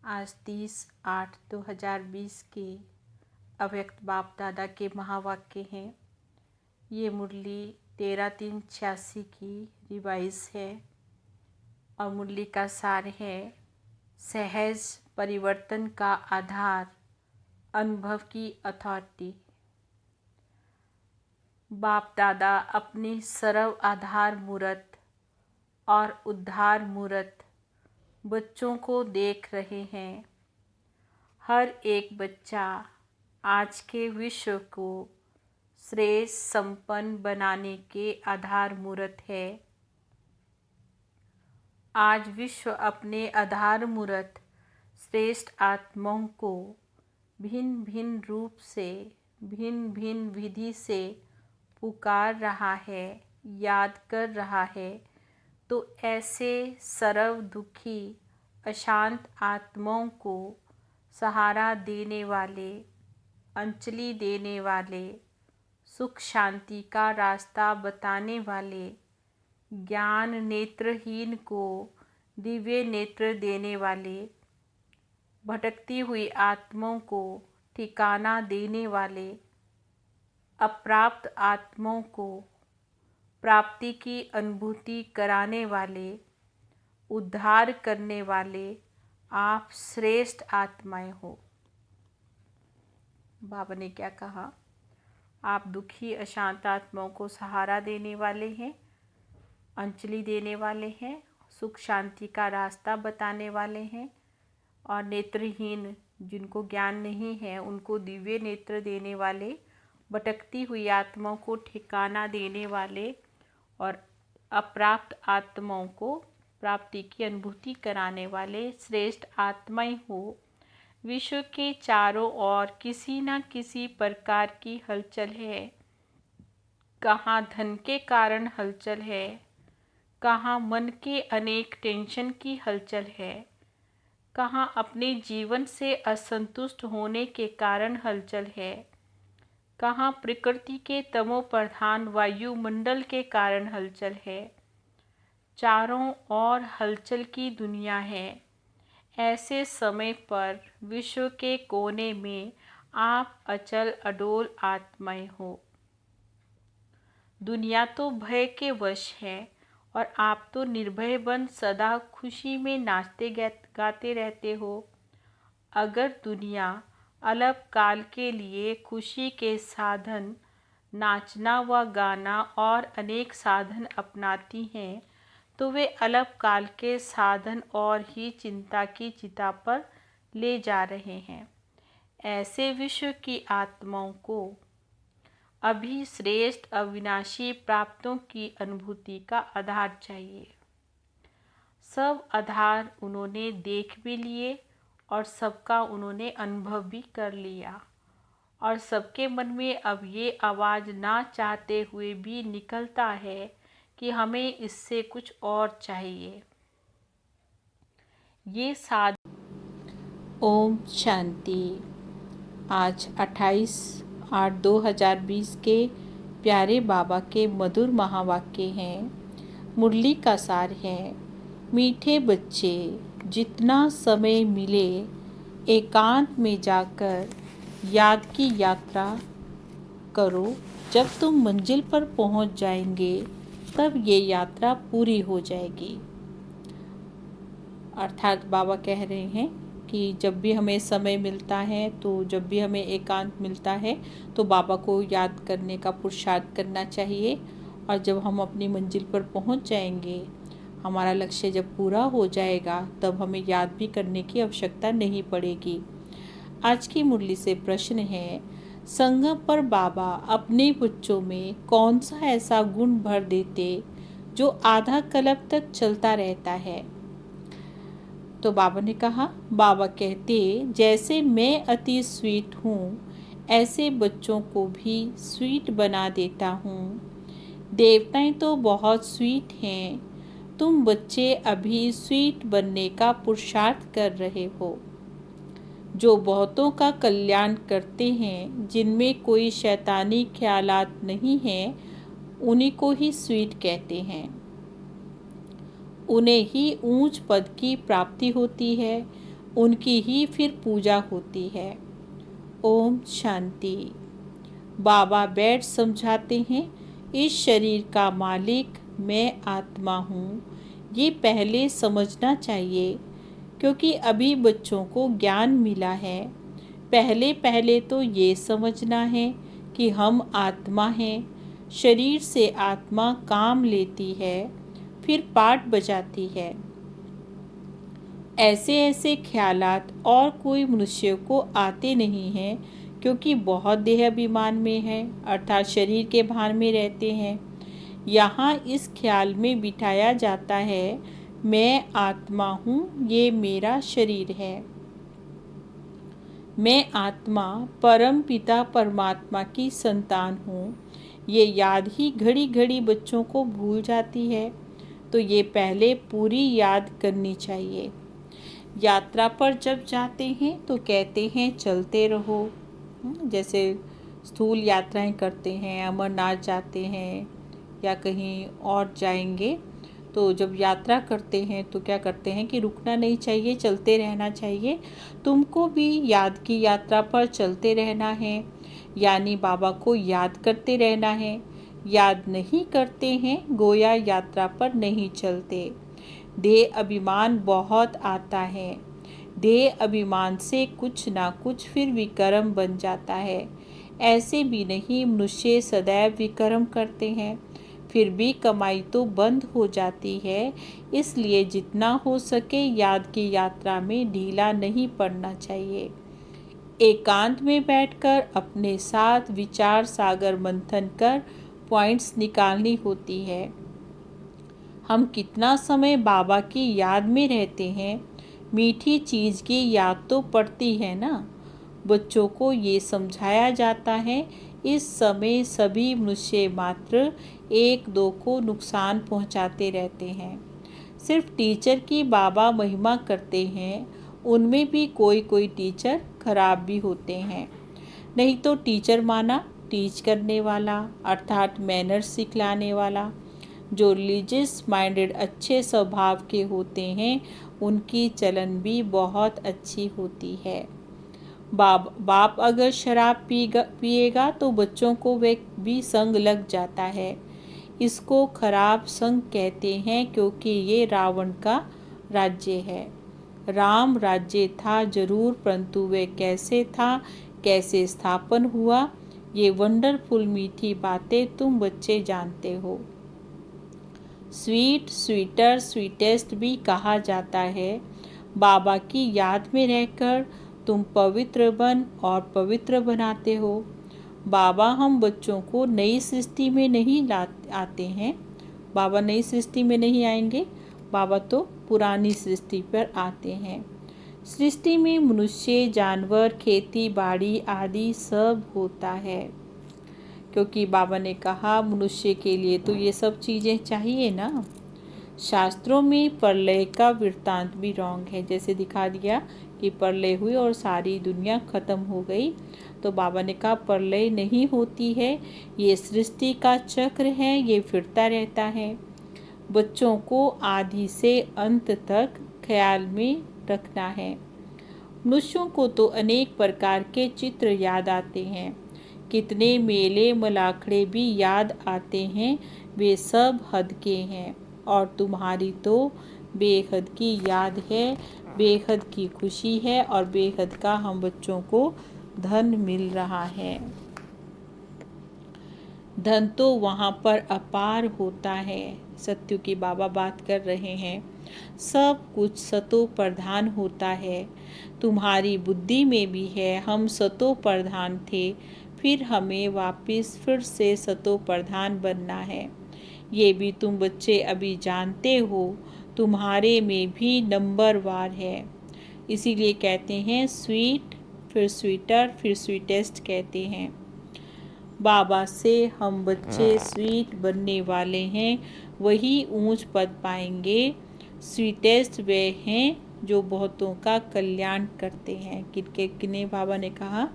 आज 30/8/2020 के अव्यक्त बाप दादा के महावाक्य हैं। ये मुरली 13/3/86 की रिवाइज है और मुरली का सार है, सहज परिवर्तन का आधार अनुभव की अथॉरिटी। बाप दादा अपनी सर्व आधार मूर्त और उद्धार मूर्त बच्चों को देख रहे हैं। हर एक बच्चा आज के विश्व को श्रेष्ठ संपन्न बनाने के आधार मूर्त है। आज विश्व अपने आधार मूर्त श्रेष्ठ आत्माओं को भिन्न भिन्न रूप से, भिन्न भिन्न विधि से पुकार रहा है, याद कर रहा है। तो ऐसे सर्व दुखी अशांत आत्माओं को सहारा देने वाले, अंजलि देने वाले, सुख शांति का रास्ता बताने वाले, ज्ञान नेत्रहीन को दिव्य नेत्र देने वाले, भटकती हुई आत्माओं को ठिकाना देने वाले, अप्राप्त आत्माओं को प्राप्ति की अनुभूति कराने वाले, उद्धार करने वाले आप श्रेष्ठ आत्माएं हो। बाबा ने क्या कहा? आप दुखी अशांत आत्माओं को सहारा देने वाले हैं, अंजलि देने वाले हैं, सुख शांति का रास्ता बताने वाले हैं और नेत्रहीन जिनको ज्ञान नहीं है उनको दिव्य नेत्र देने वाले, भटकती हुई आत्माओं को ठिकाना देने वाले और अप्राप्त आत्माओं को प्राप्ति की अनुभूति कराने वाले श्रेष्ठ आत्माएं हो। विश्व के चारों ओर किसी न किसी प्रकार की हलचल है। कहाँ धन के कारण हलचल है, कहाँ मन के अनेक टेंशन की हलचल है, कहाँ अपने जीवन से असंतुष्ट होने के कारण हलचल है, कहाँ प्रकृति के तमो प्रधान वायुमंडल के कारण हलचल है। चारों ओर हलचल की दुनिया है। ऐसे समय पर विश्व के कोने में आप अचल अडोल आत्माएं हो। दुनिया तो भय के वश है और आप तो निर्भय बन सदा खुशी में नाचते गाते रहते हो। अगर दुनिया अल्प काल के लिए खुशी के साधन नाचना व गाना और अनेक साधन अपनाती हैं, तो वे अल्प काल के साधन और ही चिंता की चिता पर ले जा रहे हैं। ऐसे विश्व की आत्माओं को अभी श्रेष्ठ अविनाशी प्राप्तों की अनुभूति का आधार चाहिए। सब आधार उन्होंने देख भी लिए और सबका उन्होंने अनुभव भी कर लिया और सबके मन में अब ये आवाज़ ना चाहते हुए भी निकलता है कि हमें इससे कुछ और चाहिए। ये साध ओम शांति। आज 28/8/2020 के प्यारे बाबा के मधुर महावाक्य हैं। मुरली का सार है, मीठे बच्चे जितना समय मिले एकांत में जाकर याद की यात्रा करो। जब तुम मंजिल पर पहुंच जाएंगे तब ये यात्रा पूरी हो जाएगी। अर्थात बाबा कह रहे हैं कि जब भी हमें समय मिलता है, तो जब भी हमें एकांत मिलता है तो बाबा को याद करने का पुरुषार्थ करना चाहिए। और जब हम अपनी मंजिल पर पहुंच जाएंगे, हमारा लक्ष्य जब पूरा हो जाएगा, तब हमें याद भी करने की आवश्यकता नहीं पड़ेगी। आज की मुरली से प्रश्न है, संगम पर बाबा अपने बच्चों में कौन सा ऐसा गुण भर देते जो आधा कल्प तक चलता रहता है? तो बाबा ने कहा, बाबा कहते, जैसे मैं अति स्वीट हूँ, ऐसे बच्चों को भी स्वीट बना देता हूँ। देवताएं तो बहुत स्वीट हैं, तुम बच्चे अभी स्वीट बनने का पुरुषार्थ कर रहे हो। जो बहुतों का कल्याण करते हैं, जिनमें कोई शैतानी ख्यालात नहीं हैं, उन्हीं को ही स्वीट कहते हैं। उन्हें ही ऊंच पद की प्राप्ति होती है। उनकी ही फिर पूजा होती है। ओम शांति। बाबा बैठ समझाते हैं, इस शरीर का मालिक मैं आत्मा हूँ। ये पहले समझना चाहिए, क्योंकि अभी बच्चों को ज्ञान मिला है। पहले पहले तो ये समझना है कि हम आत्मा हैं। शरीर से आत्मा काम लेती है, फिर पाठ बजाती है। ऐसे ऐसे ख्यालात और कोई मनुष्य को आते नहीं हैं, क्योंकि बहुत देह अभिमान में है, अर्थात शरीर के भान में रहते हैं। यहाँ इस ख्याल में बिठाया जाता है, मैं आत्मा हूँ, ये मेरा शरीर है। मैं आत्मा परम पिता परमात्मा की संतान हूँ। ये याद ही घड़ी घड़ी बच्चों को भूल जाती है, तो ये पहले पूरी याद करनी चाहिए। यात्रा पर जब जाते हैं तो कहते हैं चलते रहो। जैसे स्थूल यात्राएं करते हैं, अमरनाथ जाते हैं या कहीं और जाएंगे, तो जब यात्रा करते हैं तो क्या करते हैं कि रुकना नहीं चाहिए, चलते रहना चाहिए। तुमको भी याद की यात्रा पर चलते रहना है, यानी बाबा को याद करते रहना है। याद नहीं करते हैं, गोया यात्रा पर नहीं चलते। देह अभिमान बहुत आता है। देह अभिमान से कुछ ना कुछ फिर विकर्म बन जाता है। ऐसे भी नहीं, मनुष्य सदैव विकर्म करते हैं, फिर भी कमाई तो बंद हो जाती है। इसलिए जितना हो सके याद की यात्रा में ढीला नहीं पड़ना चाहिए। एकांत में बैठकर अपने साथ विचार सागर मंथन कर पॉइंट्स निकालनी होती है। हम कितना समय बाबा की याद में रहते हैं, मीठी चीज़ की याद तो पड़ती है ना। बच्चों को ये समझाया जाता है, इस समय सभी मनुष्य मात्र एक दो को नुकसान पहुंचाते रहते हैं। सिर्फ टीचर की बाबा महिमा करते हैं, उनमें भी कोई कोई टीचर खराब भी होते हैं। नहीं तो टीचर माना टीच करने वाला, अर्थात मैनर्स सिखलाने वाला। जो रिलीजियस माइंडेड अच्छे स्वभाव के होते हैं, उनकी चलन भी बहुत अच्छी होती है। बाप अगर शराब पिएगा तो बच्चों को वे भी संग लग जाता है। इसको खराब संग कहते हैं, क्योंकि ये रावण का राज्य है। राम राज्य था जरूर, परंतु वे कैसे था, कैसे स्थापन हुआ, ये वंडरफुल मीठी बातें तुम बच्चे जानते हो। स्वीट, स्वीटर, स्वीटेस्ट भी कहा जाता है। बाबा की याद में रहकर तुम पवित्र बन और पवित्र बनाते हो। बाबा हम बच्चों को नई सृष्टि में नहीं आते हैं। बाबा नई सृष्टि में नहीं आएंगे, बाबा तो पुरानी सृष्टि पर आते हैं। सृष्टि में मनुष्य, जानवर, खेती बाड़ी आदि सब होता है, क्योंकि बाबा ने कहा मनुष्य के लिए तो ये सब चीज़ें चाहिए ना। शास्त्रों में प्रलय का वृत्तांत भी रॉन्ग है, जैसे दिखा दिया कि प्रलय हुई और सारी दुनिया खत्म हो गई, तो बाबा ने कहा प्रलय नहीं होती है, ये सृष्टि का चक्र है, ये फिरता रहता है। बच्चों को आदि से अंत तक ख्याल में रखना है। मनुष्यों को तो अनेक प्रकार के चित्र याद आते हैं, कितने मेले मलाखड़े भी याद आते हैं, वे सब हद के हैं। और तुम्हारी तो बेहद की याद है, बेहद की खुशी है, और बेहद का हम बच्चों को धन मिल रहा है। धन तो वहाँ पर अपार होता है। सत्यु की बाबा बात कर रहे हैं, सब कुछ सतो प्रधान होता है। तुम्हारी बुद्धि में भी है, हम सतो प्रधान थे, फिर हमें वापस फिर से सतो प्रधान बनना है। ये भी तुम बच्चे अभी जानते हो, तुम्हारे में भी नंबर वार है। इसीलिए कहते हैं स्वीट, फिर स्वीटर, फिर स्वीटेस्ट कहते हैं। बाबा से हम बच्चे स्वीट बनने वाले हैं, वही ऊंच पद पाएंगे। स्वीटेस्ट वे हैं जो बहुतों का कल्याण करते हैं। किन्हें बाबा ने कहा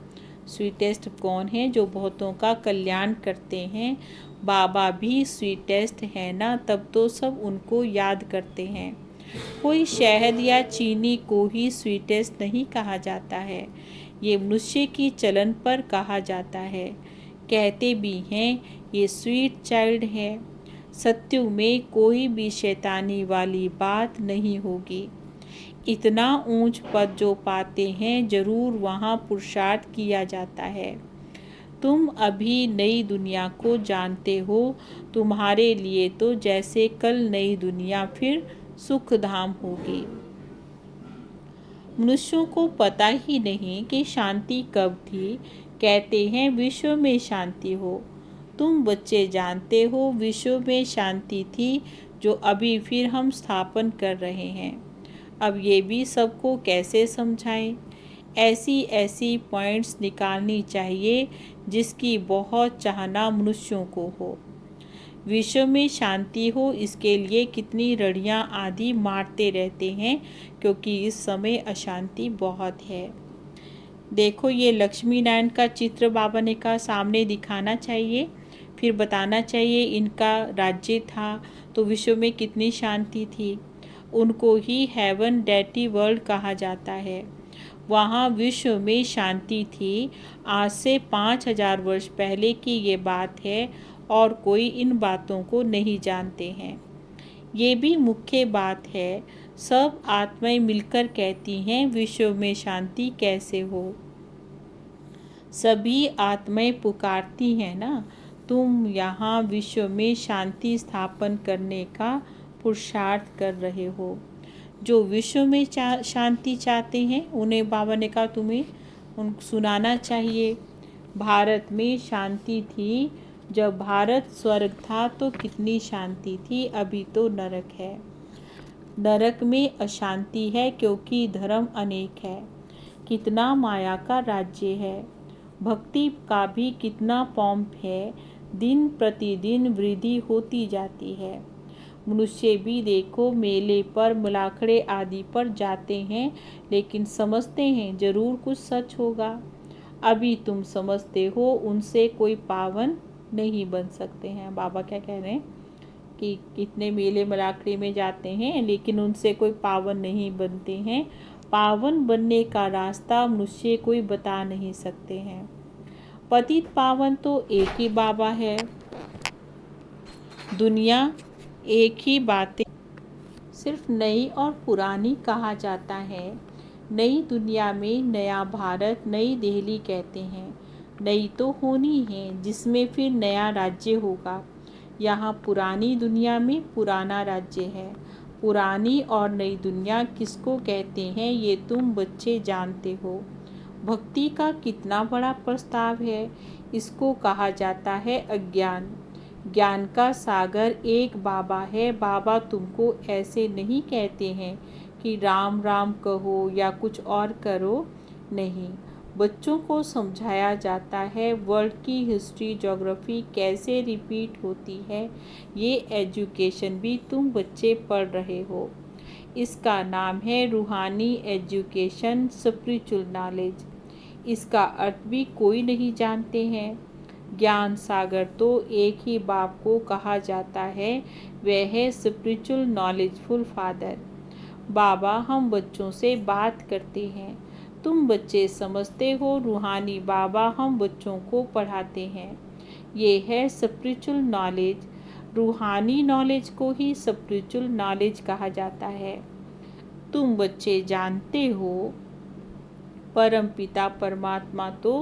स्वीटेस्ट कौन है? जो बहुतों का कल्याण करते हैं। बाबा भी स्वीटेस्ट है ना, तब तो सब उनको याद करते हैं। कोई शहद या चीनी को ही स्वीटेस्ट नहीं कहा जाता है, ये मनुष्य की चलन पर कहा जाता है। कहते भी हैं ये स्वीट चाइल्ड है। सत्युग में कोई भी शैतानी वाली बात नहीं होगी। इतना ऊंच पद जो पाते हैं जरूर वहाँ पुरुषार्थ किया जाता है। तुम अभी नई दुनिया को जानते हो, तुम्हारे लिए तो जैसे कल नई दुनिया फिर सुख धाम होगी। मनुष्यों को पता ही नहीं कि शांति कब थी। कहते हैं विश्व में शांति हो। तुम बच्चे जानते हो विश्व में शांति थी जो अभी फिर हम स्थापन कर रहे हैं। अब ये भी सबको कैसे समझाएं? ऐसी ऐसी पॉइंट्स निकालनी चाहिए जिसकी बहुत चाहना मनुष्यों को हो। विश्व में शांति हो इसके लिए कितनी रड़ियाँ आदि मारते रहते हैं, क्योंकि इस समय अशांति बहुत है। देखो ये लक्ष्मी नारायण का चित्र बाबा ने कहा सामने दिखाना चाहिए, फिर बताना चाहिए इनका राज्य था तो विश्व में कितनी शांति थी। उनको ही हेवन डेटी वर्ल्ड कहा जाता है। वहाँ विश्व में शांति थी। आज से 5000 वर्ष पहले की ये बात है और कोई इन बातों को नहीं जानते हैं। ये भी मुख्य बात है। सब आत्माएं मिलकर कहती हैं विश्व में शांति कैसे हो। सभी आत्माएं पुकारती हैं ना, तुम यहाँ विश्व में शांति स्थापन करने का पुरुषार्थ कर रहे हो। जो विश्व में शांति चाहते हैं उन्हें बाबा ने कहा तुम्हें सुनाना चाहिए। भारत में शांति थी। जब भारत स्वर्ग था तो कितनी शांति थी, अभी तो नरक है। नरक में अशांति है क्योंकि धर्म अनेक है। कितना माया का राज्य है। भक्ति का भी कितना पॉम्प है। दिन प्रतिदिन वृद्धि होती जाती है। मनुष्य भी देखो मेले पर मुलाखड़े आदि पर जाते हैं, लेकिन समझते हैं जरूर कुछ सच होगा। अभी तुम समझते हो उनसे कोई पावन नहीं बन सकते हैं। बाबा क्या कह रहे हैं कि कितने मेले मुलाखड़े में जाते हैं लेकिन उनसे कोई पावन नहीं बनते हैं। पावन बनने का रास्ता मनुष्य कोई बता नहीं सकते हैं। पतित पावन तो एक ही बाबा है। दुनिया एक ही बातें सिर्फ नई और पुरानी कहा जाता है। नई दुनिया में नया भारत, नई दिल्ली कहते हैं। नई तो होनी है जिसमें फिर नया राज्य होगा। यहाँ पुरानी दुनिया में पुराना राज्य है। पुरानी और नई दुनिया किसको कहते हैं ये तुम बच्चे जानते हो। भक्ति का कितना बड़ा प्रस्ताव है। इसको कहा जाता है अज्ञान। ज्ञान का सागर एक बाबा है। बाबा तुमको ऐसे नहीं कहते हैं कि राम राम कहो या कुछ और करो, नहीं। बच्चों को समझाया जाता है वर्ल्ड की हिस्ट्री ज्योग्राफी कैसे रिपीट होती है। ये एजुकेशन भी तुम बच्चे पढ़ रहे हो। इसका नाम है रूहानी एजुकेशन, स्पिरिचुअल नॉलेज। इसका अर्थ भी कोई नहीं जानते हैं। ज्ञान सागर तो एक ही बाप को कहा जाता है, वह है स्पिरिचुअल नॉलेजफुल फादर। बाबा हम बच्चों से बात करते हैं। तुम बच्चे समझते हो रूहानी बाबा हम बच्चों को पढ़ाते हैं। ये है स्पिरिचुअल नॉलेज। रूहानी नॉलेज को ही स्पिरिचुअल नॉलेज कहा जाता है। तुम बच्चे जानते हो परम पिता परमात्मा तो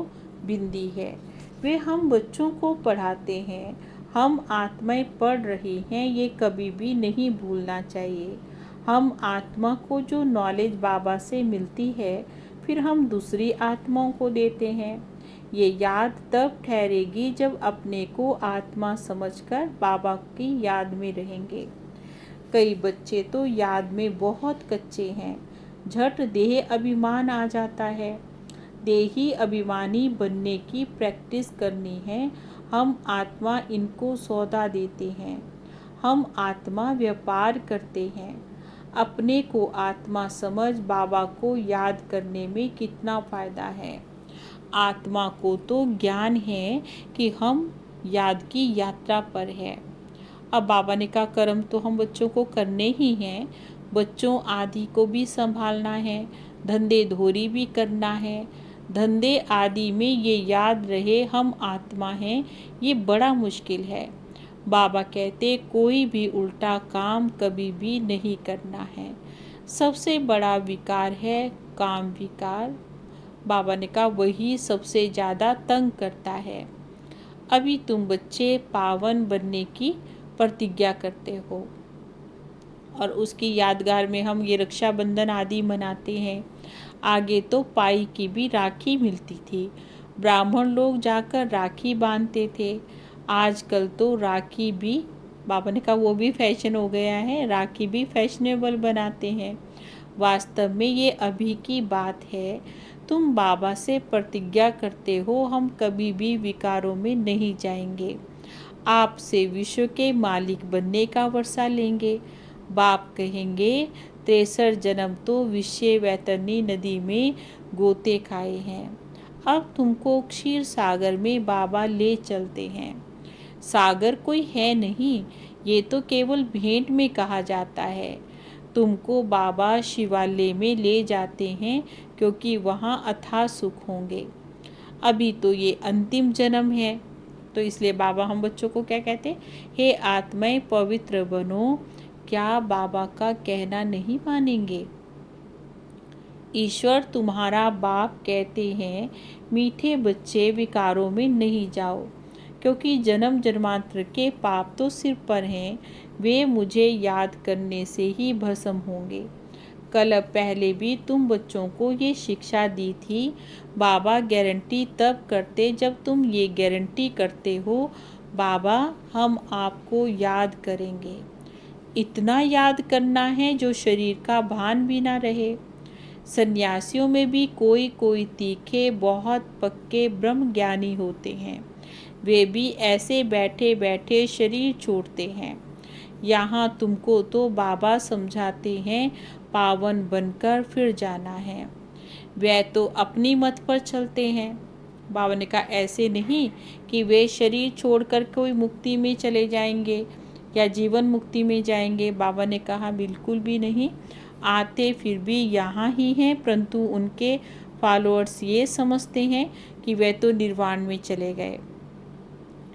बिंदी है। वे हम बच्चों को पढ़ाते हैं। हम आत्माएं पढ़ रही हैं, ये कभी भी नहीं भूलना चाहिए। हम आत्मा को जो नॉलेज बाबा से मिलती है फिर हम दूसरी आत्माओं को देते हैं। ये याद तब ठहरेगी जब अपने को आत्मा समझकर बाबा की याद में रहेंगे। कई बच्चे तो याद में बहुत कच्चे हैं। झट देह अभिमान आ जाता है। देही अभिमानी बनने की प्रैक्टिस करनी है। हम आत्मा इनको सौदा देते हैं। हम आत्मा व्यापार करते हैं। अपने को आत्मा समझ बाबा को याद करने में कितना फ़ायदा है। आत्मा को तो ज्ञान है कि हम याद की यात्रा पर है। अब बाबा ने कहा कर्म तो हम बच्चों को करने ही हैं, बच्चों आदि को भी संभालना है, धंधे धोरी भी करना है। धंधे आदि में ये याद रहे हम आत्मा हैं, ये बड़ा मुश्किल है। बाबा कहते कोई भी उल्टा काम कभी भी नहीं करना है। सबसे बड़ा विकार है काम विकार। बाबा ने कहा वही सबसे ज़्यादा तंग करता है। अभी तुम बच्चे पावन बनने की प्रतिज्ञा करते हो और उसकी यादगार में हम ये रक्षाबंधन आदि मनाते हैं। आगे तो पाई की भी राखी मिलती थी, ब्राह्मण लोग जाकर राखी बांधते थे। आजकल तो राखी भी, बाबा ने कहा वो भी फैशन हो गया है, राखी भी फैशनेबल बनाते हैं। वास्तव में ये अभी की बात है। तुम बाबा से प्रतिज्ञा करते हो हम कभी भी विकारों में नहीं जाएंगे, आपसे विश्व के मालिक बनने का वर्षा लेंगे। बाप कहेंगे 63 जन्म तो विषय वैतरणी नदी में गोते खाए हैं, अब तुमको क्षीर सागर में बाबा ले चलते हैं। सागर कोई है नहीं, ये तो केवल भेंट में कहा जाता है। तुमको बाबा शिवालय में ले जाते हैं क्योंकि वहाँ अथाह सुख होंगे। अभी तो ये अंतिम जन्म है, तो इसलिए बाबा हम बच्चों को क्या कहते, हे आत्माएं पवित्र बनो। क्या बाबा का कहना नहीं मानेंगे? ईश्वर तुम्हारा बाप कहते हैं मीठे बच्चे विकारों में नहीं जाओ, क्योंकि जन्म जन्मांतर के पाप तो सिर पर हैं, वे मुझे याद करने से ही भस्म होंगे। कल पहले भी तुम बच्चों को ये शिक्षा दी थी। बाबा गारंटी तब करते जब तुम ये गारंटी करते हो बाबा हम आपको याद करेंगे। इतना याद करना है जो शरीर का भान भी ना रहे। सन्यासियों में भी कोई कोई तीखे बहुत पक्के ब्रह्म ज्ञानी होते हैं, वे भी ऐसे बैठे बैठे शरीर छोड़ते हैं। यहाँ तुमको तो बाबा समझाते हैं पावन बनकर फिर जाना है, वे तो अपनी मत पर चलते हैं। बाबा ने कहा ऐसे नहीं कि वे शरीर छोड़कर कोई मुक्ति में चले जाएंगे या जीवन मुक्ति में जाएंगे। बाबा ने कहा बिल्कुल भी नहीं, आते फिर भी यहाँ ही हैं, परंतु उनके फॉलोअर्स ये समझते हैं कि वे तो निर्वाण में चले गए।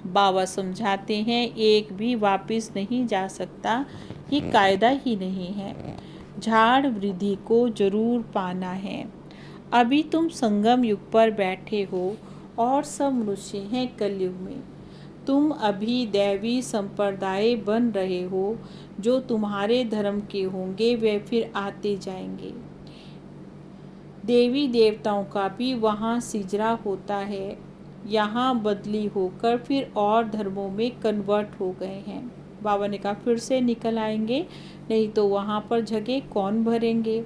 बाबा समझाते हैं एक भी वापस नहीं जा सकता, ये कायदा ही नहीं है। झाड़ वृद्धि को जरूर पाना है। अभी तुम संगम युग पर बैठे हो और सब मनुष्य हैं कलयुग में। तुम अभी दैवी संप्रदाय बन रहे हो, जो तुम्हारे धर्म के होंगे वे फिर आते जाएंगे। देवी देवताओं का भी वहाँ सिजरा होता है, यहाँ बदली होकर फिर और धर्मों में कन्वर्ट हो गए हैं। बाबा ने कहा फिर से निकल आएंगे, नहीं तो वहाँ पर जगह कौन भरेंगे।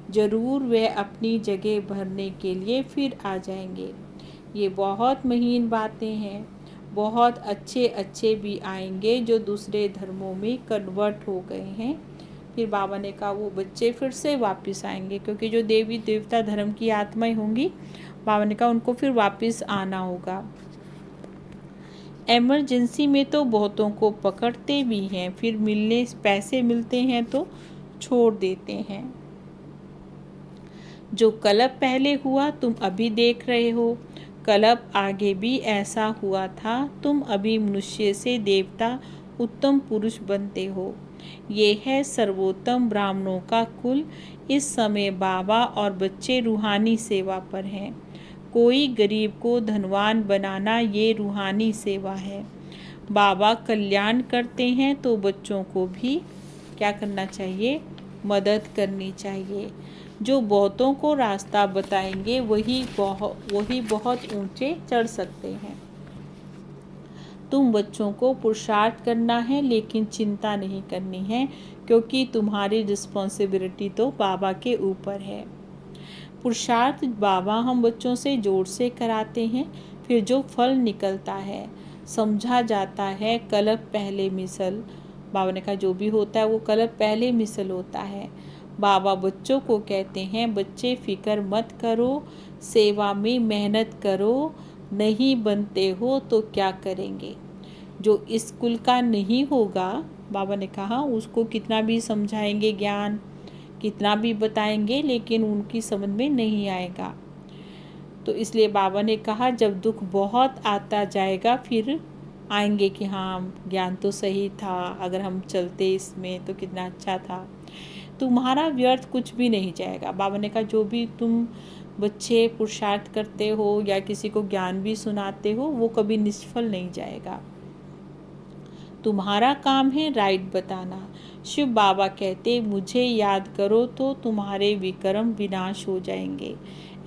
जरूर वे अपनी जगह भरने के लिए फिर आ जाएंगे। ये बहुत महीन बातें हैं। बहुत अच्छे अच्छे भी आएंगे जो दूसरे धर्मों में कन्वर्ट हो गए हैं। फिर बाबा ने कहा वो बच्चे फिर से वापस आएंगे, क्योंकि जो देवी देवता धर्म की आत्माएं होंगी, बाबा ने कहा उनको फिर वापस आना होगा। इमरजेंसी में तो बहुतों को पकड़ते भी हैं, फिर मिलने पैसे मिलते हैं तो छोड़ देते हैं। जो कल्प पहले हुआ तुम अभी देख रहे हो, कल्प आगे भी ऐसा हुआ था। तुम अभी मनुष्य से देवता उत्तम पुरुष बनते हो। ये है सर्वोत्तम ब्राह्मणों का कुल। इस समय बाबा और बच्चे रूहानी सेवा पर हैं। कोई गरीब को धनवान बनाना ये रूहानी सेवा है। बाबा कल्याण करते हैं तो बच्चों को भी क्या करना चाहिए, मदद करनी चाहिए। जो बहुतों को रास्ता बताएंगे वही बहुत ऊंचे चढ़ सकते हैं। तुम बच्चों को पुरुषार्थ करना है, लेकिन चिंता नहीं करनी है, क्योंकि तुम्हारी रिस्पॉन्सिबिलिटी तो बाबा के ऊपर है। पुरुषार्थ बाबा हम बच्चों से जोर से कराते हैं, फिर जो फल निकलता है समझा जाता है कल्प पहले मिसल। बाबा ने कहा जो भी होता है वो कल्प पहले मिसल होता है। बाबा बच्चों को कहते हैं बच्चे फिक्र मत करो, सेवा में मेहनत करो, नहीं बनते हो तो क्या करेंगे। जो इस कुल का नहीं होगा, बाबा ने कहा उसको कितना भी समझाएंगे ज्ञान, कितना भी बताएंगे लेकिन उनकी समझ में नहीं आएगा। तो इसलिए बाबा ने कहा जब दुख बहुत आता जाएगा फिर आएंगे कि हाँ ज्ञान तो सही था, अगर हम चलते इसमें तो कितना अच्छा था। तुम्हारा व्यर्थ कुछ भी नहीं जाएगा। बाबा ने कहा जो भी तुम बच्चे पुरुषार्थ करते हो या किसी को ज्ञान भी सुनाते हो वो कभी निष्फल नहीं जाएगा। तुम्हारा काम है राइट बताना। शिव बाबा कहते मुझे याद करो तो तुम्हारे विक्रम विनाश हो जाएंगे।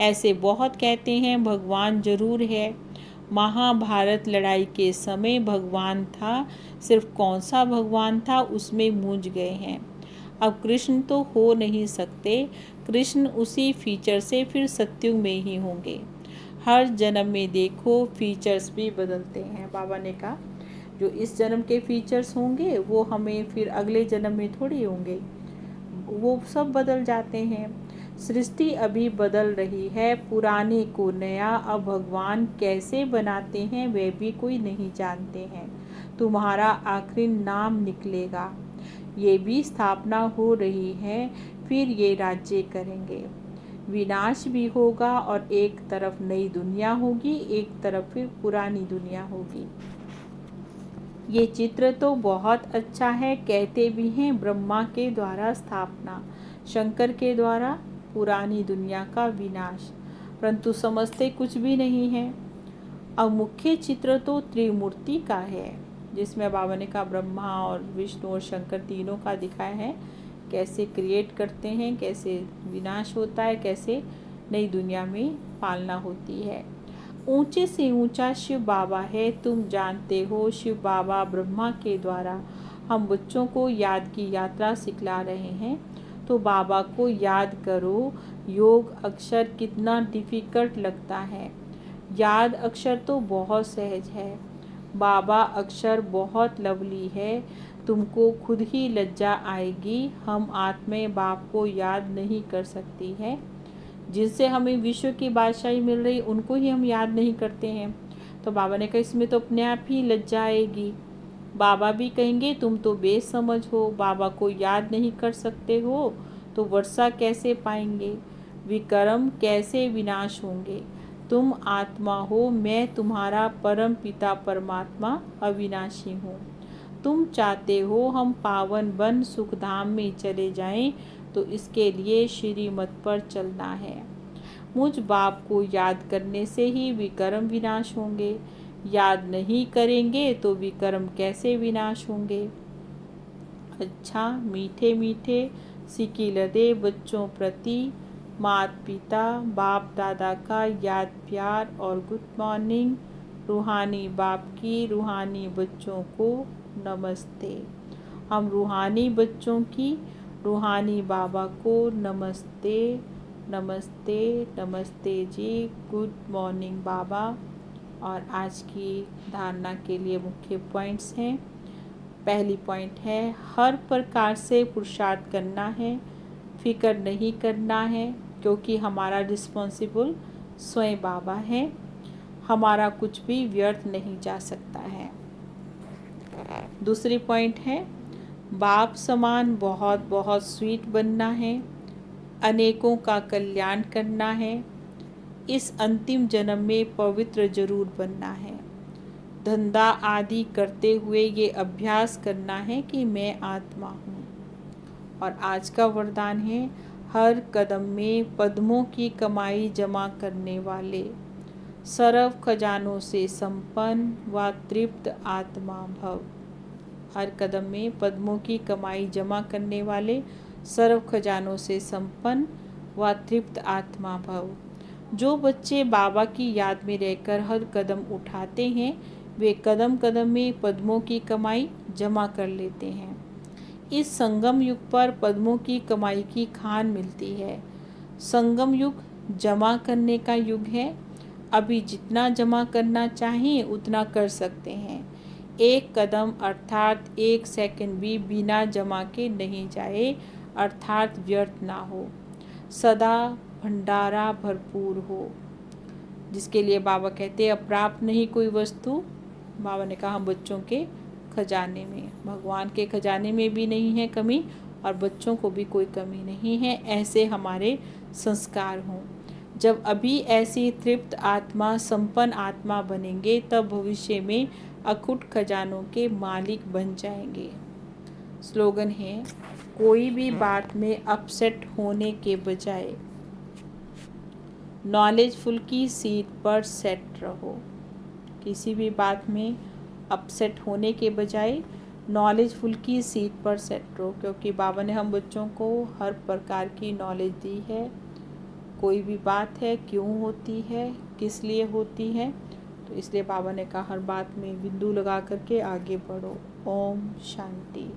ऐसे बहुत कहते हैं भगवान जरूर है। महाभारत लड़ाई के समय भगवान था, सिर्फ कौन सा भगवान था उसमें मूंझ गए हैं। अब कृष्ण तो हो नहीं सकते, कृष्ण उसी फीचर से फिर सत्युग में ही होंगे। हर जन्म में देखो फीचर्स भी बदलते हैं। बाबा ने कहा जो इस जन्म के फीचर्स होंगे वो हमें फिर अगले जन्म में थोड़ी होंगे, वो सब बदल जाते हैं। सृष्टि अभी बदल रही है, पुराने को नया अब भगवान कैसे बनाते हैं वे भी कोई नहीं जानते हैं। तुम्हारा आखिरी नाम निकलेगा, ये भी स्थापना हो रही है, फिर ये राज्य करेंगे। विनाश भी होगा और एक तरफ नई दुनिया होगी, एक तरफ फिर पुरानी दुनिया होगी। ये चित्र तो बहुत अच्छा है, कहते भी हैं ब्रह्मा के द्वारा स्थापना, शंकर के द्वारा पुरानी दुनिया का विनाश, परंतु समझते कुछ भी नहीं है। अब मुख्य चित्र तो त्रिमूर्ति का है, जिसमें बाबा ने कहा ब्रह्मा और विष्णु और शंकर तीनों का दिखाया है, कैसे क्रिएट करते हैं, कैसे विनाश होता है, कैसे नई दुनिया में पालना होती है। ऊंचे से ऊंचा शिव बाबा है, तुम जानते हो। शिव बाबा ब्रह्मा के द्वारा हम बच्चों को याद की यात्रा सिखला रहे हैं, तो बाबा को याद करो। योग अक्षर कितना डिफिकल्ट लगता है, याद अक्षर तो बहुत सहज है। बाबा अक्षर बहुत लवली है, तुमको खुद ही लज्जा आएगी। हम आत्माएं बाप को याद नहीं कर सकती है, जिनसे हमें विश्व की बादशाही मिल रही उनको ही हम याद नहीं करते हैं। तो बाबा ने कहा इसमें तो अपने आप ही लज्जा आएगी। बाबा भी कहेंगे तुम तो बेसमझ हो, बाबा को याद नहीं कर सकते हो तो वर्षा कैसे पाएंगे, विक्रम कैसे विनाश होंगे। तुम आत्मा हो, मैं तुम्हारा परम पिता परमात्मा अविनाशी हूँ। तुम चाहते हो हम पावन बन सुखधाम में चले जाएं, तो इसके लिए श्रीमत पर चलना है। मुझ बाप को याद करने से ही विक्रम विनाश होंगे, याद नहीं करेंगे तो विक्रम कैसे विनाश होंगे। अच्छा मीठे मीठे सिकी लदे बच्चों प्रति माता पिता बाप दादा का याद प्यार और गुड मॉर्निंग। रूहानी बाप की रूहानी बच्चों को नमस्ते। हम रूहानी बच्चों की रूहानी बाबा को नमस्ते नमस्ते नमस्ते जी। गुड मॉर्निंग बाबा। और आज की धारणा के लिए मुख्य पॉइंट्स हैं। पहली पॉइंट है हर प्रकार से पुरुषार्थ करना है, फिक्र नहीं करना है, क्योंकि हमारा रिस्पॉन्सिबल स्वयं बाबा है, हमारा कुछ भी व्यर्थ नहीं जा सकता है। दूसरी पॉइंट है बाप समान बहुत बहुत स्वीट बनना है, अनेकों का कल्याण करना है, इस अंतिम जन्म में पवित्र जरूर बनना है। धंधा आदि करते हुए ये अभ्यास करना है कि मैं आत्मा हूँ। और आज का वरदान है हर कदम में पद्मों की कमाई जमा करने वाले, सर्व खजानों से संपन्न व तृप्त आत्मा भव। हर कदम में पद्मों की कमाई जमा करने वाले, सर्व खजानों से संपन्न व तृप्त आत्मा भव। जो बच्चे बाबा की याद में रहकर हर कदम उठाते हैं वे कदम कदम में पद्मों की कमाई जमा कर लेते हैं। इस संगम युग पर पद्मों की कमाई की खान मिलती है। संगम युग जमा करने का युग है। अभी जितना जमा करना चाहें उतना कर सकते हैं। एक कदम अर्थात एक सेकंड भी बिना जमा के नहीं जाए, अर्थात व्यर्थ ना हो, सदा भंडारा भरपूर हो। जिसके लिए बाबा कहते हैं अप्राप्त नहीं कोई वस्तु। बाबा ने कहा हम बच्चों के खजाने में, भगवान के खजाने में भी नहीं है कमी और बच्चों को भी कोई कमी नहीं है, ऐसे हमारे संस्कार हों। जब अभी ऐसी तृप्त आत्मा, संपन्न आत्मा बनेंगे, तब भविष्य में अखुट खजानों के मालिक बन जाएंगे। स्लोगन है, कोई भी बात में अपसेट होने के बजाय नॉलेजफुल की सीट पर सेट रहो। किसी भी बात में अपसेट होने के बजाय नॉलेजफुल की सीट पर सेट रहो, क्योंकि बाबा ने हम बच्चों को हर प्रकार की नॉलेज दी है। कोई भी बात है क्यों होती है, किस लिए होती है, तो इसलिए बाबा ने कहा हर बात में बिंदु लगा करके आगे बढ़ो। ओम शांति।